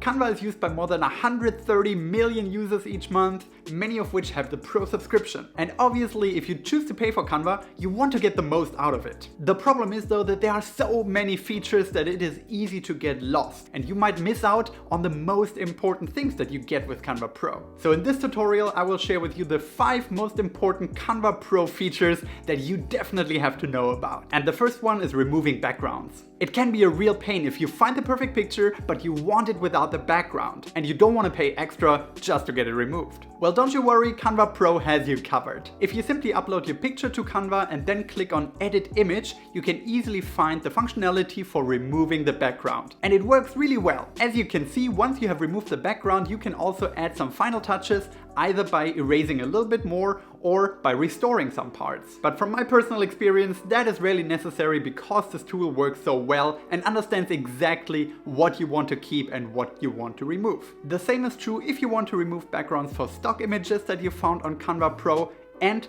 Canva is used by more than 130 million users each month, many of which have the Pro subscription. And obviously, if you choose to pay for Canva, you want to get the most out of it. The problem is though that there are so many features that it is easy to get lost, and you might miss out on the most important things that you get with Canva Pro. So in this tutorial, I will share with you the 5 most important Canva Pro features that you definitely have to know about. And the first one is removing backgrounds. It can be a real pain if you find the perfect picture, but you want it without the background, and you don't want to pay extra just to get it removed. Well, don't you worry, Canva Pro has you covered. If you simply upload your picture to Canva and then click on Edit Image, you can easily find the functionality for removing the background. And it works really well. As you can see, once you have removed the background, you can also add some final touches, either by erasing a little bit more or by restoring some parts. But from my personal experience, that is rarely necessary because this tool works so well and understands exactly what you want to keep and what you want to remove. The same is true if you want to remove backgrounds for stock images that you found on Canva Pro, and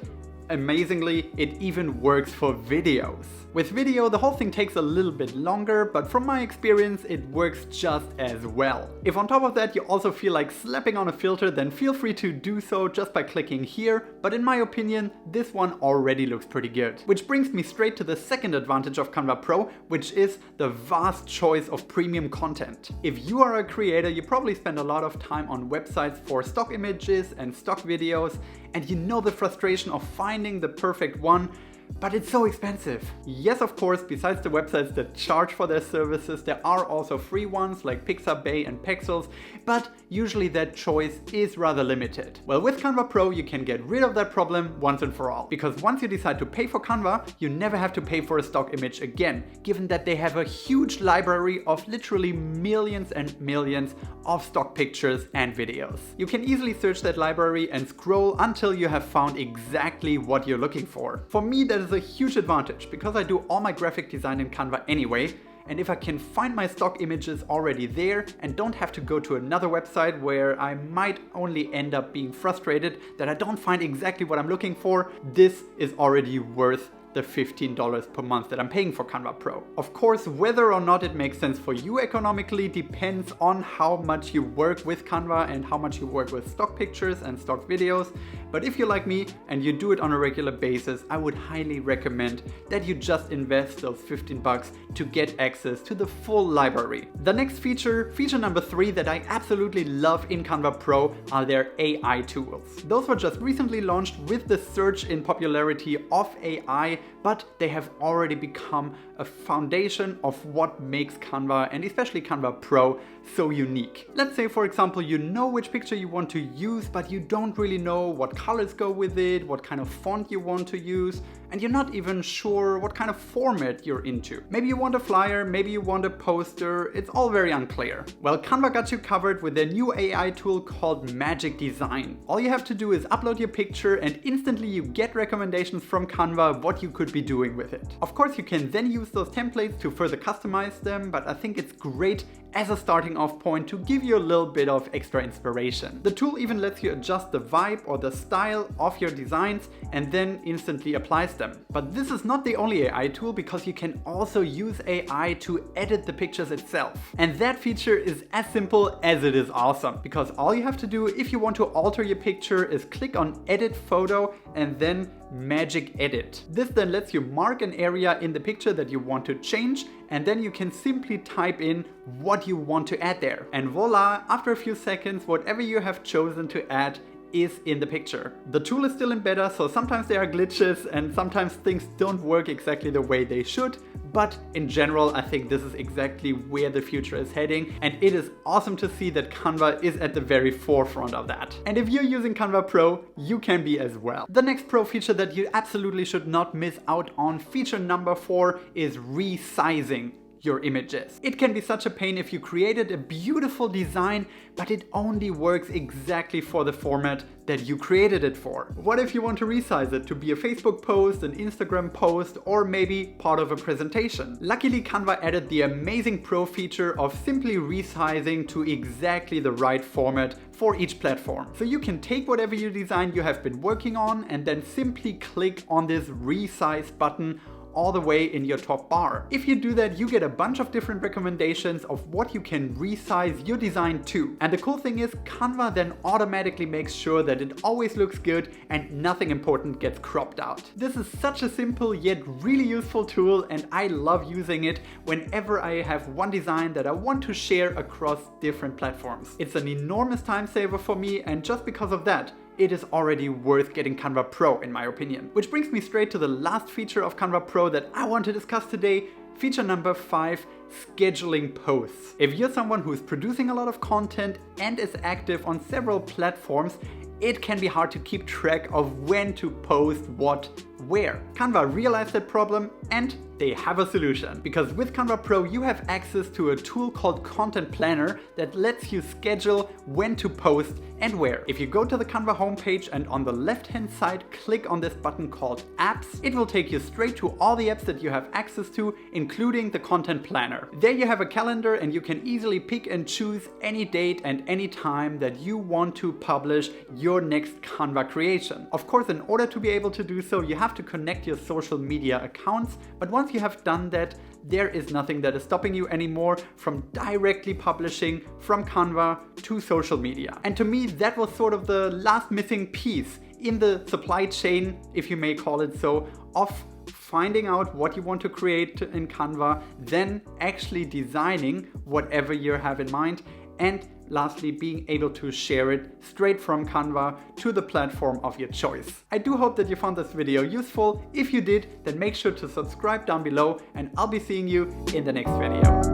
amazingly, it even works for videos. With video, the whole thing takes a little bit longer, but from my experience, it works just as well. If on top of that you also feel like slapping on a filter, then feel free to do so just by clicking here, but in my opinion, this one already looks pretty good. Which brings me straight to the second advantage of Canva Pro, which is the vast choice of premium content. If you are a creator, you probably spend a lot of time on websites for stock images and stock videos, and you know the frustration of finding the perfect one, but it's so expensive. Yes, of course, besides the websites that charge for their services, there are also free ones like Pixabay and Pexels, but usually that choice is rather limited. Well, with Canva Pro, you can get rid of that problem once and for all. Because once you decide to pay for Canva, you never have to pay for a stock image again, given that they have a huge library of literally millions and millions of stock pictures and videos. You can easily search that library and scroll until you have found exactly what you're looking for. For me, that is a huge advantage because I do all my graphic design in Canva anyway, and if I can find my stock images already there and don't have to go to another website where I might only end up being frustrated that I don't find exactly what I'm looking for, this is already worth the $15 per month that I'm paying for Canva Pro. Of course, whether or not it makes sense for you economically depends on how much you work with Canva and how much you work with stock pictures and stock videos. But if you're like me and you do it on a regular basis, I would highly recommend that you just invest those $15 to get access to the full library. The next feature number 3 that I absolutely love in Canva Pro are their AI tools. Those were just recently launched with the surge in popularity of AI, but they have already become a foundation of what makes Canva and especially Canva Pro so unique. Let's say, for example, you know which picture you want to use, but you don't really know what colors go with it, what kind of font you want to use, and you're not even sure what kind of format you're into. Maybe you want a flyer, maybe you want a poster, it's all very unclear. Well, Canva got you covered with their new AI tool called Magic Design. All you have to do is upload your picture and instantly you get recommendations from Canva what you could be doing with it. Of course, you can then use those templates to further customize them, but I think it's great as a starting off point to give you a little bit of extra inspiration. The tool even lets you adjust the vibe or the style of your designs and then instantly applies them. But this is not the only AI tool, because you can also use AI to edit the pictures itself. And that feature is as simple as it is awesome, because all you have to do if you want to alter your picture is click on Edit Photo and then Magic Edit. This then lets you mark an area in the picture that you want to change, and then you can simply type in what you want to add there. And voila, after a few seconds, whatever you have chosen to add is in the picture. The tool is still in beta, so sometimes there are glitches and sometimes things don't work exactly the way they should, but in general, I think this is exactly where the future is heading, and it is awesome to see that Canva is at the very forefront of that. And if you're using Canva Pro, you can be as well. The next Pro feature that you absolutely should not miss out on, feature number 4, is resizing your images. It can be such a pain if you created a beautiful design, but it only works exactly for the format that you created it for. What if you want to resize it to be a Facebook post, an Instagram post, or maybe part of a presentation? Luckily, Canva added the amazing Pro feature of simply resizing to exactly the right format for each platform. So you can take whatever you design you have been working on and then simply click on this resize button all the way in your top bar. If you do that, you get a bunch of different recommendations of what you can resize your design to. And the cool thing is, Canva then automatically makes sure that it always looks good and nothing important gets cropped out. This is such a simple yet really useful tool, and I love using it whenever I have one design that I want to share across different platforms. It's an enormous time saver for me, and just because of that, it is already worth getting Canva Pro in my opinion. Which brings me straight to the last feature of Canva Pro that I want to discuss today. Feature number 5, scheduling posts. If you're someone who's producing a lot of content and is active on several platforms, it can be hard to keep track of when to post what where. Canva realized that problem and they have a solution. Because with Canva Pro you have access to a tool called Content Planner that lets you schedule when to post and where. If you go to the Canva homepage and on the left hand side click on this button called Apps, it will take you straight to all the apps that you have access to, including the Content Planner. There you have a calendar and you can easily pick and choose any date and any time that you want to publish your next Canva creation. Of course, in order to be able to do so, you have to connect your social media accounts, but once you have done that, there is nothing that is stopping you anymore from directly publishing from Canva to social media. And to me, that was sort of the last missing piece in the supply chain, if you may call it so, of finding out what you want to create in Canva, then actually designing whatever you have in mind, and lastly, being able to share it straight from Canva to the platform of your choice. I do hope that you found this video useful. If you did, then make sure to subscribe down below and I'll be seeing you in the next video.